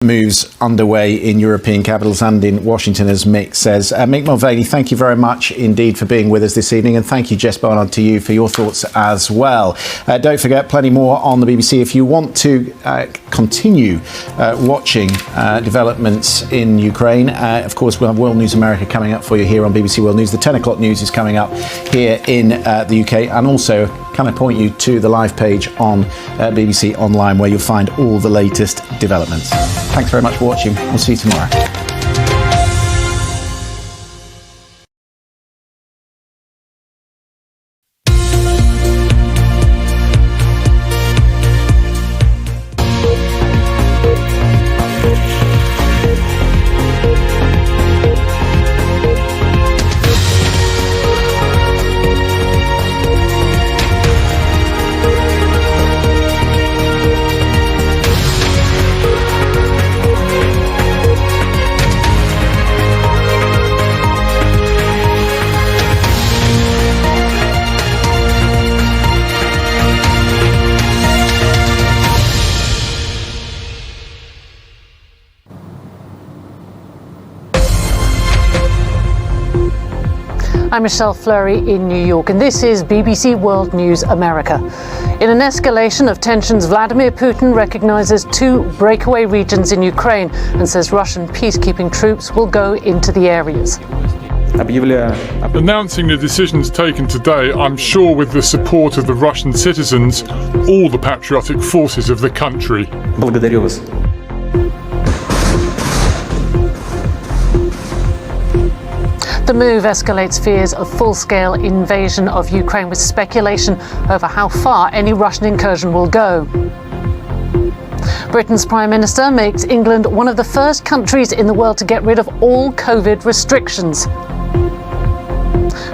Moves underway in European capitals and in Washington, as Mick says. Mick Mulvaney, thank you very much indeed for being with us this evening, and thank you, Jess Barnard, to you for your thoughts as well. Don't forget, plenty more on the BBC. If you want to continue watching developments in Ukraine, of course, we'll have World News America coming up for you here on BBC World News. The 10 o'clock news is coming up here in the UK, and also can I point you to the live page on BBC Online, where you'll find all the latest developments. Thanks very much for watching. We'll see you tomorrow. I'm Michelle Fleury in New York, and this is BBC World News America. In an escalation of tensions, Vladimir Putin recognizes 2 breakaway regions in Ukraine and says Russian peacekeeping troops will go into the areas. Announcing the decisions taken today, I'm sure with the support of the Russian citizens, all the patriotic forces of the country. Благодарю вас. The move escalates fears of full-scale invasion of Ukraine, with speculation over how far any Russian incursion will go. Britain's Prime Minister makes England one of the first countries in the world to get rid of all COVID restrictions.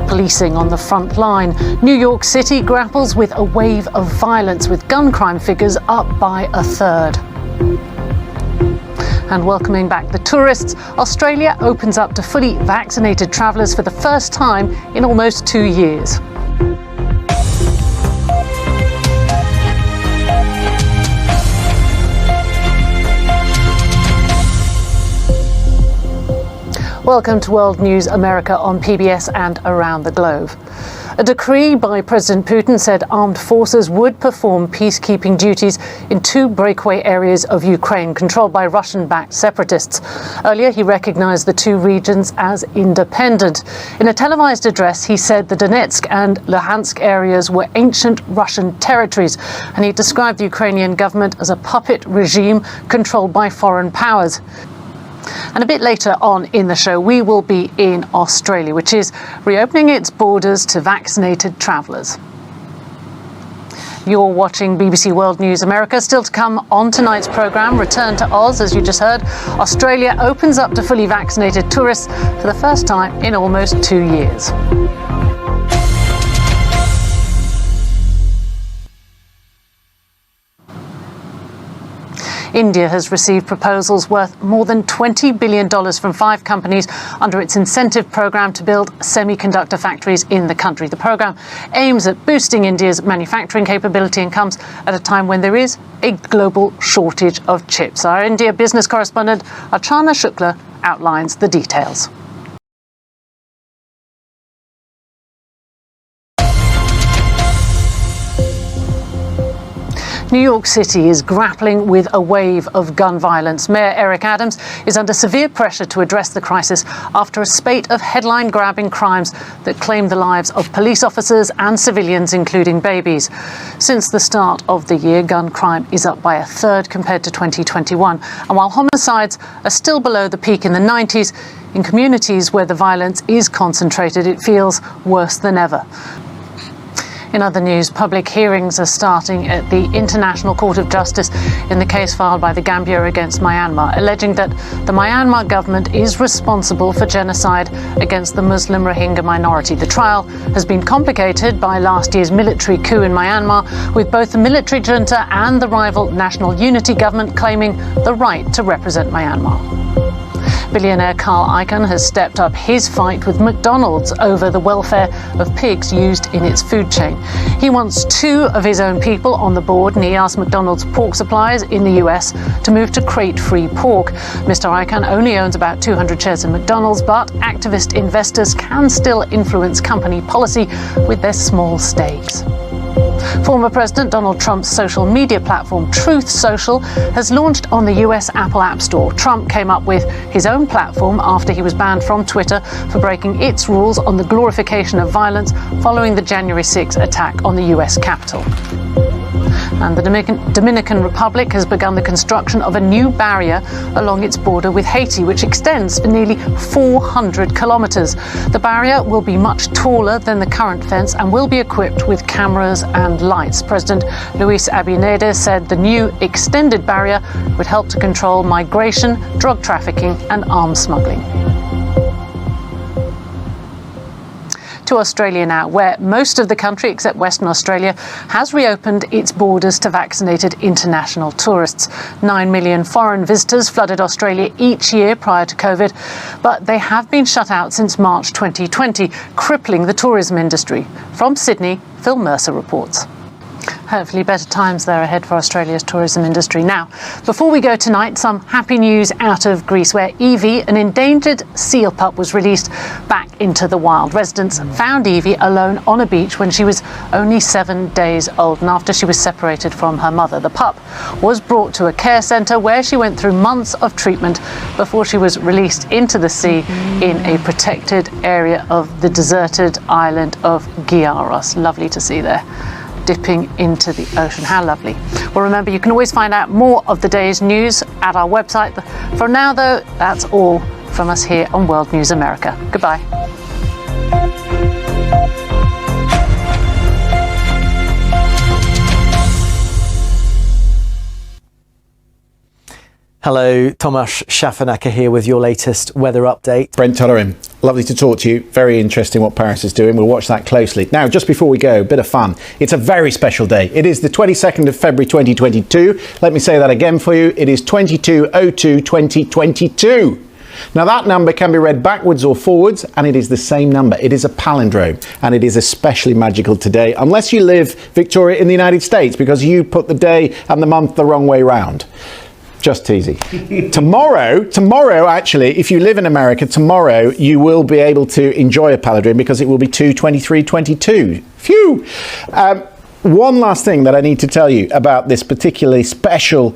Policing on the front line. New York City grapples with a wave of violence, with gun crime figures up by a third. And welcoming back the tourists, Australia opens up to fully vaccinated travellers for the first time in almost 2 years. Welcome to World News America on PBS and around the globe. A decree by President Putin said armed forces would perform peacekeeping duties in 2 breakaway areas of Ukraine controlled by Russian-backed separatists. Earlier, he recognized the 2 regions as independent. In a televised address, he said the Donetsk and Luhansk areas were ancient Russian territories, and he described the Ukrainian government as a puppet regime controlled by foreign powers. And a bit later on in the show, we will be in Australia, which is reopening its borders to vaccinated travellers. You're watching BBC World News America. Still to come on tonight's programme, Return to Oz, as you just heard. Australia opens up to fully vaccinated tourists for the first time in almost 2 years. India has received proposals worth more than $20 billion from 5 companies under its incentive program to build semiconductor factories in the country. The program aims at boosting India's manufacturing capability and comes at a time when there is a global shortage of chips. Our India business correspondent Archana Shukla outlines the details. New York City is grappling with a wave of gun violence. Mayor Eric Adams is under severe pressure to address the crisis after a spate of headline-grabbing crimes that claim the lives of police officers and civilians, including babies. Since the start of the year, gun crime is up by a third compared to 2021. And while homicides are still below the peak in the 90s, in communities where the violence is concentrated, it feels worse than ever. In other news, public hearings are starting at the International Court of Justice in the case filed by the Gambia against Myanmar, alleging that the Myanmar government is responsible for genocide against the Muslim Rohingya minority. The trial has been complicated by last year's military coup in Myanmar, with both the military junta and the rival National Unity government claiming the right to represent Myanmar. Billionaire Carl Icahn has stepped up his fight with McDonald's over the welfare of pigs used in its food chain. He wants 2 of his own people on the board, and he asked McDonald's pork suppliers in the US to move to crate-free pork. Mr. Icahn only owns about 200 shares in McDonald's, but activist investors can still influence company policy with their small stakes. Former President Donald Trump's social media platform Truth Social has launched on the US Apple App Store. Trump came up with his own platform after he was banned from Twitter for breaking its rules on the glorification of violence following the January 6 attack on the US Capitol. And the Dominican Republic has begun the construction of a new barrier along its border with Haiti, which extends for nearly 400 kilometres. The barrier will be much taller than the current fence and will be equipped with cameras and lights. President Luis Abinader said the new extended barrier would help to control migration, drug trafficking and arms smuggling. To Australia now, where most of the country, except Western Australia, has reopened its borders to vaccinated international tourists. 9 million foreign visitors flooded Australia each year prior to COVID, but they have been shut out since March 2020, crippling the tourism industry. From Sydney, Phil Mercer reports. Hopefully better times there ahead for Australia's tourism industry. Now, before we go tonight, some happy news out of Greece, where Evie, an endangered seal pup, was released back into the wild. Residents found Evie alone on a beach when she was only 7 days old, and after she was separated from her mother. The pup was brought to a care centre where she went through months of treatment before she was released into the sea in a protected area of the deserted island of Giaros. Lovely to see there, dipping into the ocean. How lovely. Well, remember, you can always find out more of the day's news at our website. For now, though, that's all from us here on World News America. Goodbye. Hello, Tomasz Szafanaka here with your latest weather update. Brent Tollerin, lovely to talk to you. Very interesting what Paris is doing. We'll watch that closely. Now, just before we go, a bit of fun. It's a very special day. It is the 22nd of February 2022. Let me say that again for you. It is 22/02/2022. Now, that number can be read backwards or forwards, and it is the same number. It is a palindrome, and it is especially magical today, unless you live, Victoria, in the United States, because you put the day and the month the wrong way round. Just teasy. Tomorrow, actually, if you live in America, tomorrow you will be able to enjoy a palindrome because it will be 2/23/22. Phew! One last thing that I need to tell you about this particularly special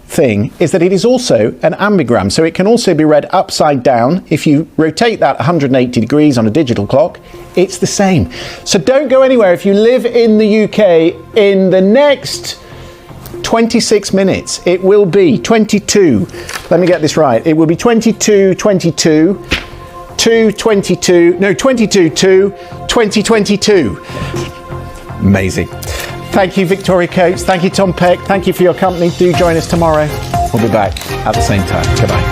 thing is that it is also an ambigram, so it can also be read upside down. If you rotate that 180 degrees on a digital clock, it's the same. So don't go anywhere. If you live in the UK, in the next 26 minutes, it will be 22. Let me get this right. It will be 22/22, 2022. Amazing. Thank you, Victoria Coates. Thank you, Tom Peck. Thank you for your company. Do join us tomorrow. We'll be back at the same time. Goodbye.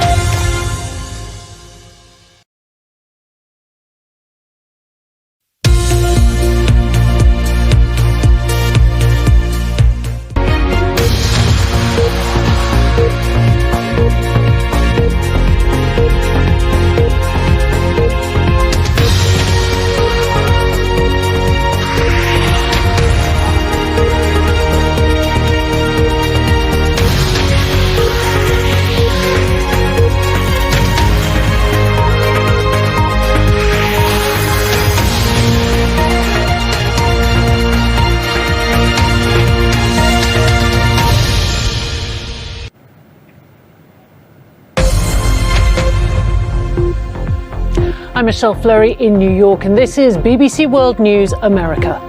I'm Michelle Fleury in New York, and this is BBC World News America.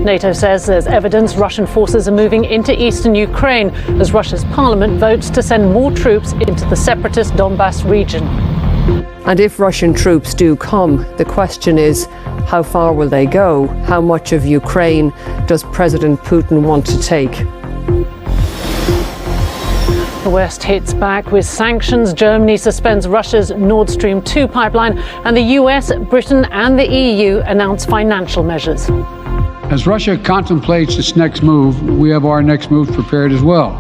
NATO says there's evidence Russian forces are moving into eastern Ukraine as Russia's parliament votes to send more troops into the separatist Donbass region. And if Russian troops do come, the question is, how far will they go? How much of Ukraine does President Putin want to take? The West hits back with sanctions. Germany suspends Russia's Nord Stream 2 pipeline, and the US, Britain and the EU announce financial measures. As Russia contemplates its next move, we have our next move prepared as well.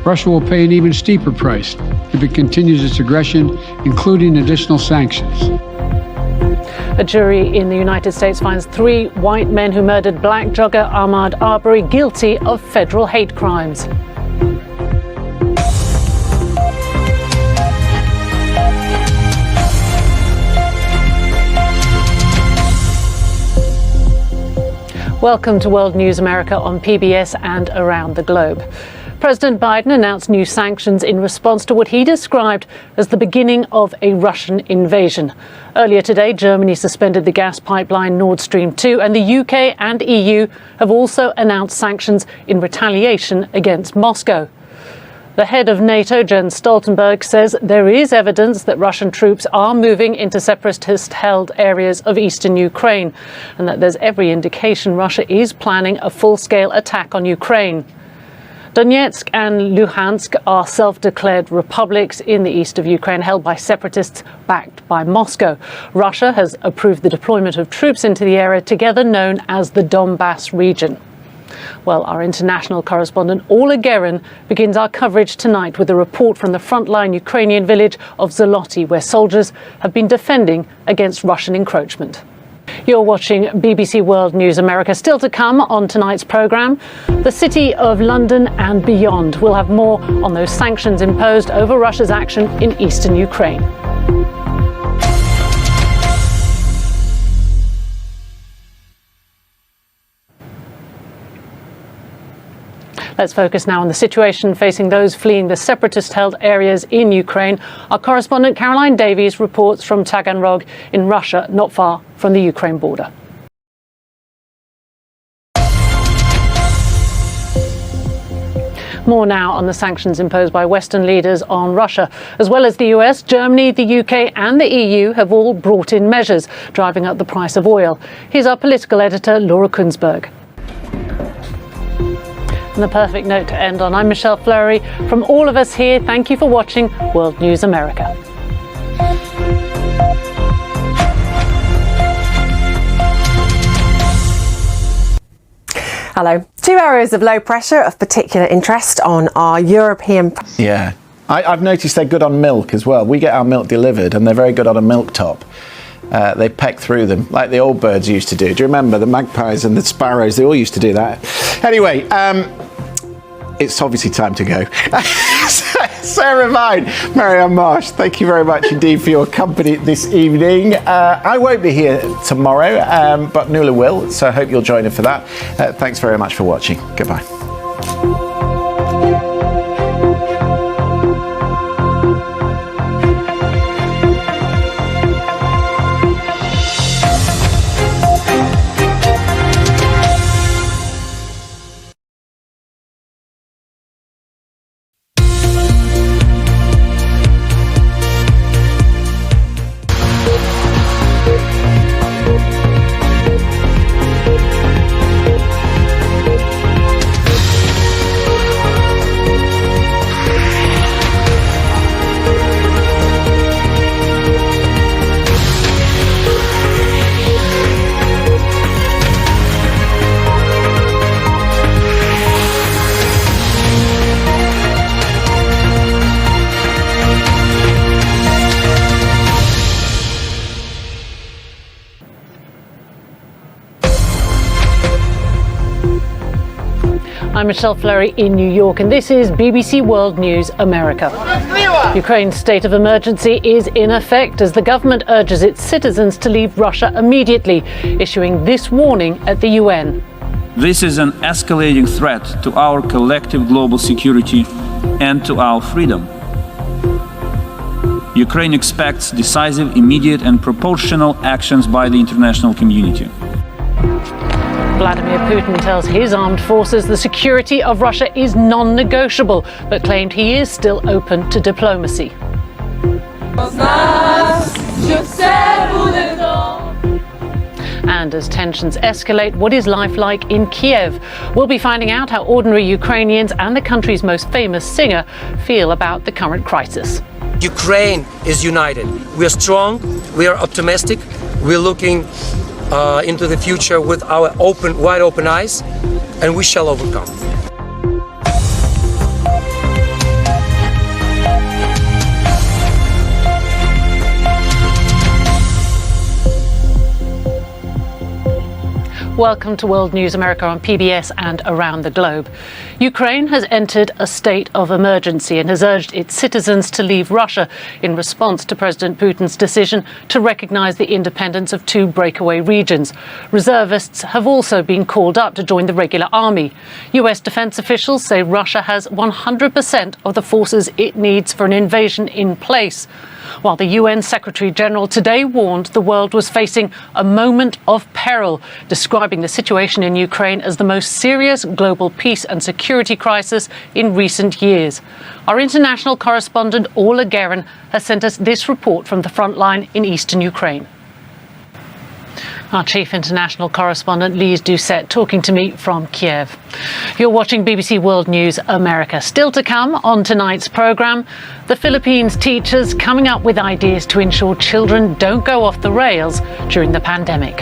Russia will pay an even steeper price if it continues its aggression, including additional sanctions. A jury in the United States finds 3 white men who murdered black jogger Ahmaud Arbery guilty of federal hate crimes. Welcome to World News America on PBS and around the globe. President Biden announced new sanctions in response to what he described as the beginning of a Russian invasion. Earlier today, Germany suspended the gas pipeline Nord Stream 2, and the UK and EU have also announced sanctions in retaliation against Moscow. The head of NATO, Jens Stoltenberg, says there is evidence that Russian troops are moving into separatist-held areas of eastern Ukraine, and that there's every indication Russia is planning a full-scale attack on Ukraine. Donetsk and Luhansk are self-declared republics in the east of Ukraine, held by separatists backed by Moscow. Russia has approved the deployment of troops into the area, together known as the Donbass region. Well, our international correspondent Ola Guerin begins our coverage tonight with a report from the frontline Ukrainian village of Zoloty, where soldiers have been defending against Russian encroachment. You're watching BBC World News America. Still to come on tonight's programme, the city of London and beyond. We'll have more on those sanctions imposed over Russia's action in eastern Ukraine. Let's focus now on the situation facing those fleeing the separatist-held areas in Ukraine. Our correspondent Caroline Davies reports from Taganrog in Russia, not far from the Ukraine border. More now on the sanctions imposed by Western leaders on Russia. As well as the US, Germany, the UK and the EU have all brought in measures, driving up the price of oil. Here's our political editor, Laura Kunsberg. And the perfect note to end on. I'm Michelle Fleury. From all of us here, thank you for watching World News America. Hello. 2 areas of low pressure of particular interest on our European... Yeah. I've noticed they're good on milk as well. We get our milk delivered and they're very good on a milk top. They peck through them like the old birds used to do. Do you remember the magpies and the sparrows? They all used to do that. Anyway, it's obviously time to go. Sarah Vine, Marianne Marsh, thank you very much indeed for your company this evening. I won't be here tomorrow, but Nuala will, so I hope you'll join her for that. Thanks very much for watching. Goodbye. I'm Michelle Fleury in New York, and this is BBC World News America. Ukraine's state of emergency is in effect as the government urges its citizens to leave Russia immediately, issuing this warning at the UN. This is an escalating threat to our collective global security and to our freedom. Ukraine expects decisive, immediate and proportional actions by the international community. Vladimir Putin tells his armed forces the security of Russia is non-negotiable, but claimed he is still open to diplomacy. And as tensions escalate, what is life like in Kiev? We'll be finding out how ordinary Ukrainians and the country's most famous singer feel about the current crisis. Ukraine is united. We are strong, we are optimistic, we're looking into the future with our wide open eyes, and we shall overcome. Welcome to World News America on PBS and around the globe. Ukraine has entered a state of emergency and has urged its citizens to leave Russia in response to President Putin's decision to recognise the independence of two breakaway regions. Reservists have also been called up to join the regular army. US defence officials say Russia has 100% of the forces it needs for an invasion in place. While the UN Secretary-General today warned the world was facing a moment of peril, describing the situation in Ukraine as the most serious global peace and security crisis in recent years. Our international correspondent Orla Guerin has sent us this report from the front line in eastern Ukraine. Our chief international correspondent Lise Doucette talking to me from Kiev. You're watching BBC World News America. Still to come on tonight's programme, the Philippines teachers coming up with ideas to ensure children don't go off the rails during the pandemic.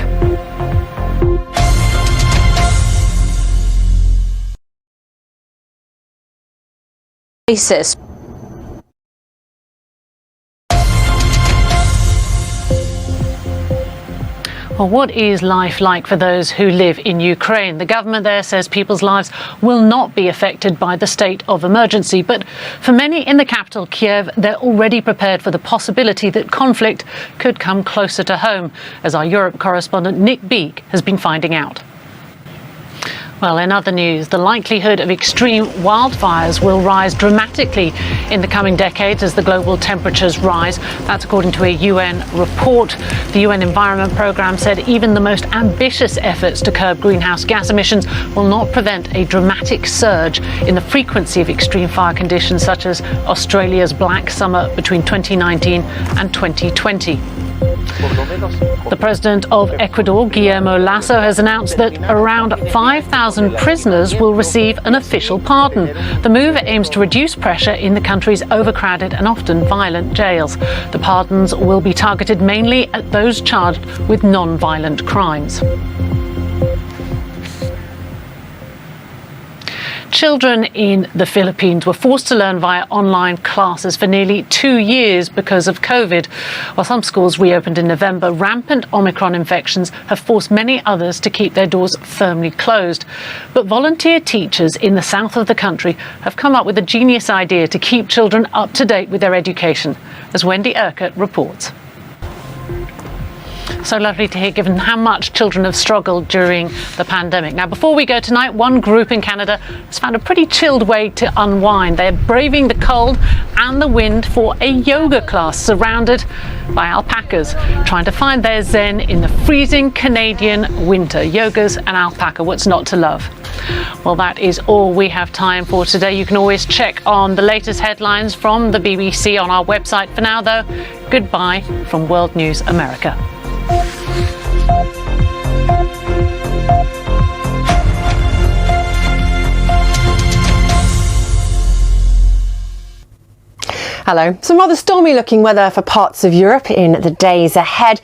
Well, what is life like for those who live in Ukraine? The government there says people's lives will not be affected by the state of emergency. But for many in the capital, Kiev, they're already prepared for the possibility that conflict could come closer to home, as our Europe correspondent Nick Beek has been finding out. Well, in other news, the likelihood of extreme wildfires will rise dramatically in the coming decades as the global temperatures rise. That's according to a UN report. The UN Environment Programme said even the most ambitious efforts to curb greenhouse gas emissions will not prevent a dramatic surge in the frequency of extreme fire conditions such as Australia's Black Summer between 2019 and 2020. The president of Ecuador, Guillermo Lasso, has announced that around 5,000 prisoners will receive an official pardon. The move aims to reduce pressure in the country's overcrowded and often violent jails. The pardons will be targeted mainly at those charged with non-violent crimes. Children in the Philippines were forced to learn via online classes for nearly 2 years because of COVID. While some schools reopened in November, rampant Omicron infections have forced many others to keep their doors firmly closed. But volunteer teachers in the south of the country have come up with a genius idea to keep children up to date with their education, as Wendy Urquhart reports. So lovely to hear, given how much children have struggled during the pandemic. Now, before we go tonight, one group in Canada has found a pretty chilled way to unwind. They're braving the cold and the wind for a yoga class surrounded by alpacas, trying to find their zen in the freezing Canadian winter. Yogas and alpaca, what's not to love? Well, that is all we have time for today. You can always check on the latest headlines from the BBC on our website. For now, though, goodbye from World News America. Hello. Some rather stormy looking weather for parts of Europe in the days ahead.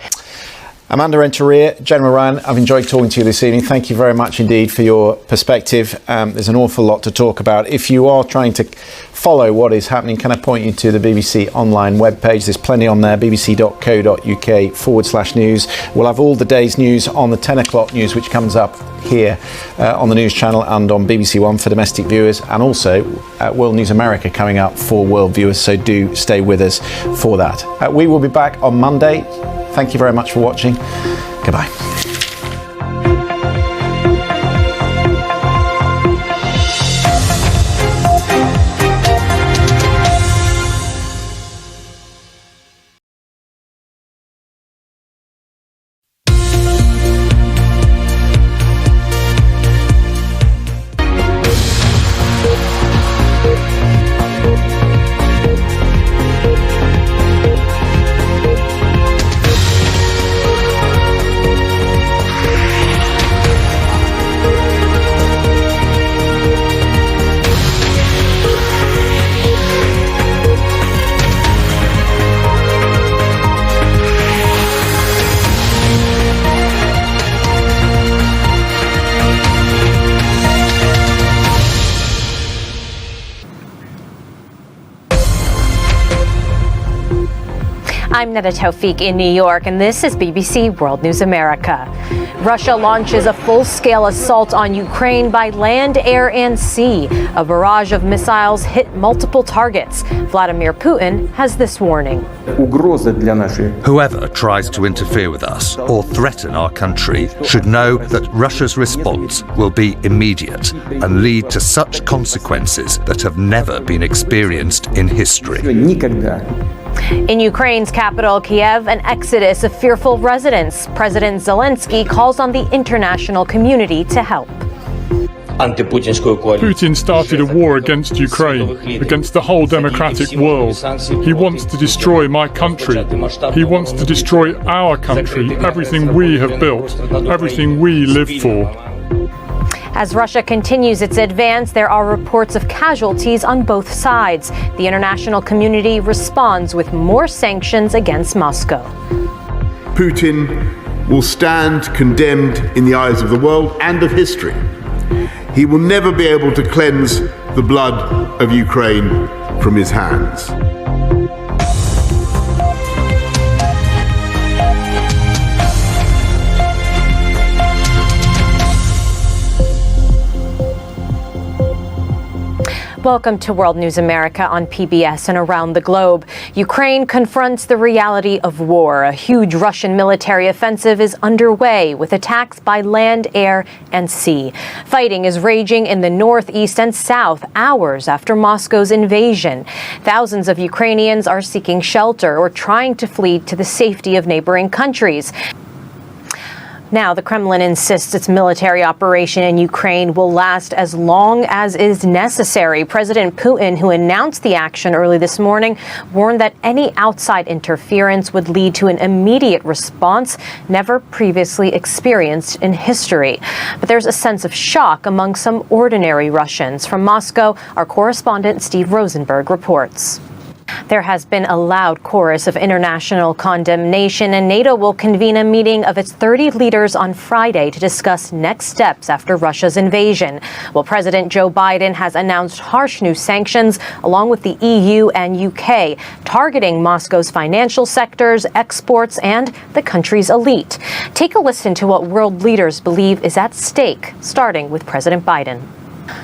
Amanda Renteria, General Ryan, I've enjoyed talking to you this evening. Thank you very much indeed for your perspective. There's an awful lot to talk about. If you are trying to follow what is happening, can I point you to the BBC online webpage? There's plenty on there, bbc.co.uk/news. We'll have all the day's news on the 10 o'clock news, which comes up here on the news channel and on BBC One for domestic viewers, and also World News America coming up for world viewers, so do stay with us for that. We will be back on Monday. Thank you very much for watching. Goodbye. I'm Tawfik in New York, and this is BBC World News America. Russia launches a full-scale assault on Ukraine by land, air, and sea. A barrage of missiles hit multiple targets. Vladimir Putin has this warning. Whoever tries to interfere with us or threaten our country should know that Russia's response will be immediate and lead to such consequences that have never been experienced in history. In Ukraine's capital, Kiev, an exodus of fearful residents. President Zelensky calls on the international community to help. Putin started a war against Ukraine, against the whole democratic world. He wants to destroy my country. He wants to destroy our country, everything we have built, everything we live for. As Russia continues its advance, there are reports of casualties on both sides. The international community responds with more sanctions against Moscow. Putin will stand condemned in the eyes of the world and of history. He will never be able to cleanse the blood of Ukraine from his hands. Welcome to World News America on PBS and around the globe. Ukraine confronts the reality of war. A huge Russian military offensive is underway with attacks by land, air, and sea. Fighting is raging in the northeast and south hours after Moscow's invasion. Thousands of Ukrainians are seeking shelter or trying to flee to the safety of neighboring countries. Now, the Kremlin insists its military operation in Ukraine will last as long as is necessary. President Putin, who announced the action early this morning, warned that any outside interference would lead to an immediate response never previously experienced in history. But there's a sense of shock among some ordinary Russians. From Moscow, our correspondent Steve Rosenberg reports. There has been a loud chorus of international condemnation, and NATO will convene a meeting of its 30 leaders on Friday to discuss next steps after Russia's invasion. Well, President Joe Biden has announced harsh new sanctions, along with the EU and UK, targeting Moscow's financial sectors, exports, and the country's elite. Take a listen to what world leaders believe is at stake, starting with President Biden.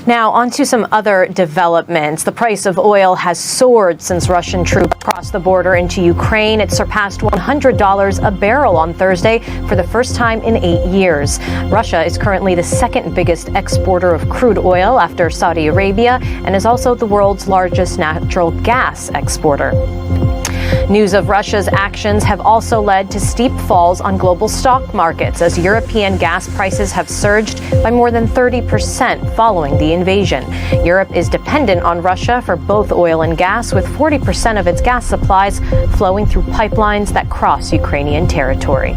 Now, on to some other developments. The price of oil has soared since Russian troops crossed the border into Ukraine. It surpassed $100 a barrel on Thursday for the first time in 8 years. Russia is currently the second biggest exporter of crude oil after Saudi Arabia and is also the world's largest natural gas exporter. News of Russia's actions have also led to steep falls on global stock markets as European gas prices have surged by more than 30% following the invasion. Europe is dependent on Russia for both oil and gas, with 40% of its gas supplies flowing through pipelines that cross Ukrainian territory.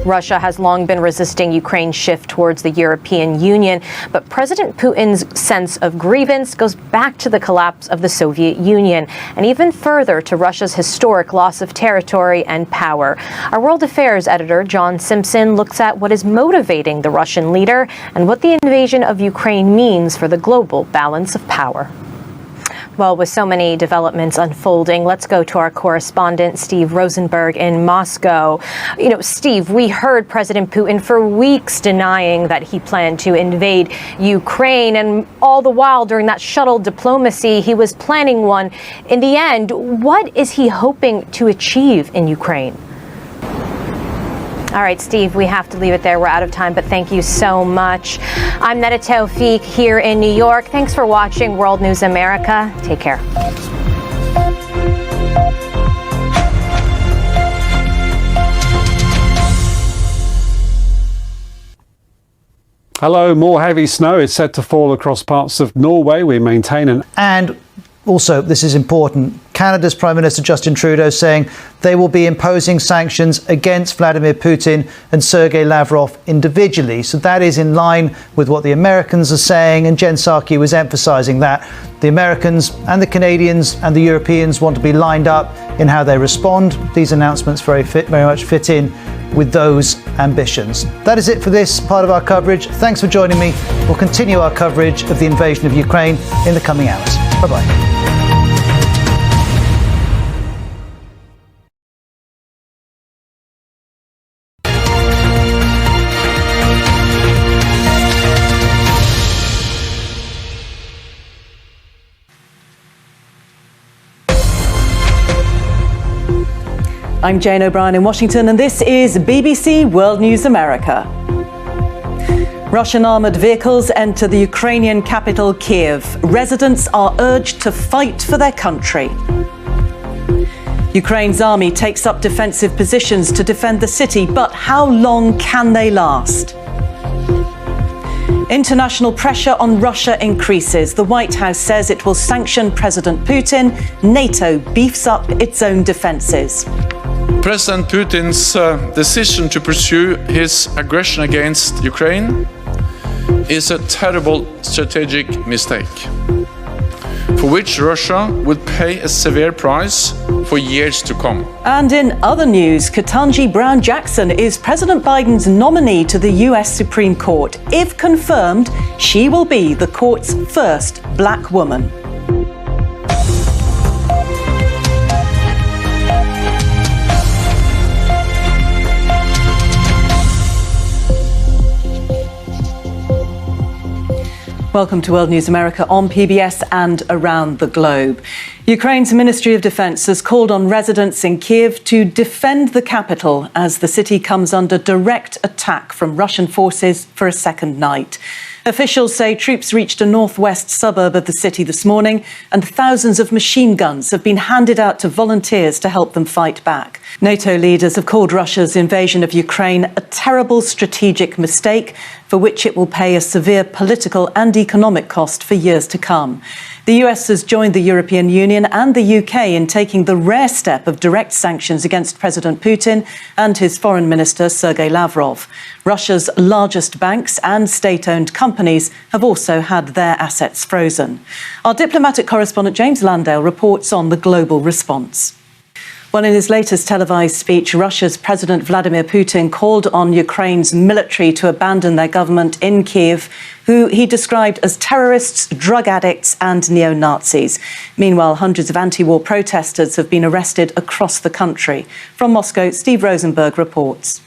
Russia has long been resisting Ukraine's shift towards the European Union, but President Putin's sense of grievance goes back to the collapse of the Soviet Union and even further to Russia's historic loss of territory and power. Our World Affairs editor, John Simpson, looks at what is motivating the Russian leader and what the invasion of Ukraine means for the global balance of power. Well, with so many developments unfolding, let's go to our correspondent, Steve Rosenberg in Moscow. You know, Steve, we heard President Putin for weeks denying that he planned to invade Ukraine, and all the while during that shuttle diplomacy, he was planning one. In the end, what is he hoping to achieve in Ukraine? All right, Steve, we have to leave it there. We're out of time, but thank you so much. I'm Tawfik here in New York. Thanks for watching World News America. Take care. Hello, more heavy snow is set to fall across parts of Norway. We maintain an... And also, this is important, Canada's Prime Minister Justin Trudeau saying they will be imposing sanctions against Vladimir Putin and Sergei Lavrov individually. So that is in line with what the Americans are saying, and Jen Psaki was emphasising that the Americans and the Canadians and the Europeans want to be lined up in how they respond. These announcements very much fit in with those ambitions. That is it for this part of our coverage. Thanks for joining me. We'll continue our coverage of the invasion of Ukraine in the coming hours. Bye-bye. I'm Jane O'Brien in Washington, and this is BBC World News America. Russian armoured vehicles enter the Ukrainian capital, Kiev. Residents are urged to fight for their country. Ukraine's army takes up defensive positions to defend the city, but how long can they last? International pressure on Russia increases. The White House says it will sanction President Putin. NATO beefs up its own defences. President Putin's decision to pursue his aggression against Ukraine is a terrible strategic mistake, for which Russia would pay a severe price for years to come. And in other news, Ketanji Brown Jackson is President Biden's nominee to the US Supreme Court. If confirmed, she will be the court's first black woman. Welcome to World News America on PBS and around the globe. Ukraine's Ministry of Defence has called on residents in Kiev to defend the capital as the city comes under direct attack from Russian forces for a second night. Officials say troops reached a northwest suburb of the city this morning, and thousands of machine guns have been handed out to volunteers to help them fight back. NATO leaders have called Russia's invasion of Ukraine a terrible strategic mistake for which it will pay a severe political and economic cost for years to come. The US has joined the European Union and the UK in taking the rare step of direct sanctions against President Putin and his foreign minister, Sergei Lavrov. Russia's largest banks and state-owned companies have also had their assets frozen. Our diplomatic correspondent James Landale reports on the global response. Well, in his latest televised speech, Russia's President Vladimir Putin called on Ukraine's military to abandon their government in Kiev, who he described as terrorists, drug addicts and neo-Nazis. Meanwhile, hundreds of anti-war protesters have been arrested across the country. From Moscow, Steve Rosenberg reports.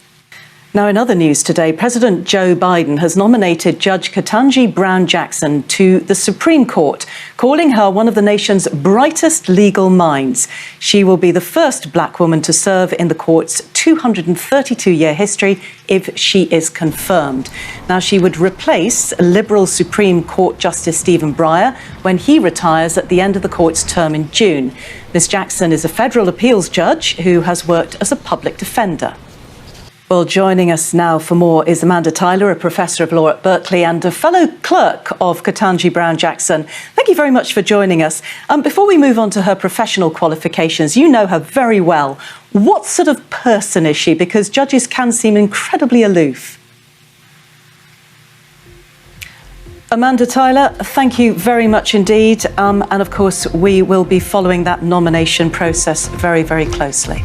Now, in other news today, President Joe Biden has nominated Judge Ketanji Brown Jackson to the Supreme Court, calling her one of the nation's brightest legal minds. She will be the first black woman to serve in the court's 232-year history if she is confirmed. Now, she would replace Liberal Supreme Court Justice Stephen Breyer when he retires at the end of the court's term in June. Ms. Jackson is a federal appeals judge who has worked as a public defender. Well, joining us now for more is Amanda Tyler, a professor of law at Berkeley and a fellow clerk of Ketanji Brown Jackson. Thank you very much for joining us. Before we move on to her professional qualifications, you know her very well. What sort of person is she? Because judges can seem incredibly aloof. Amanda Tyler, thank you very much indeed. And of course, we will be following that nomination process very, very closely.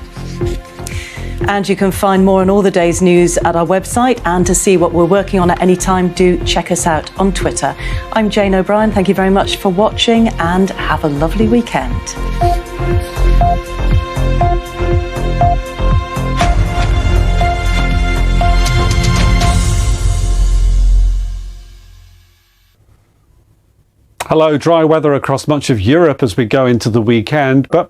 And you can find more on all the day's news at our website. And to see what we're working on at any time, do check us out on Twitter. I'm Jane O'Brien. Thank you very much for watching and have a lovely weekend. Hello, dry weather across much of Europe as we go into the weekend, but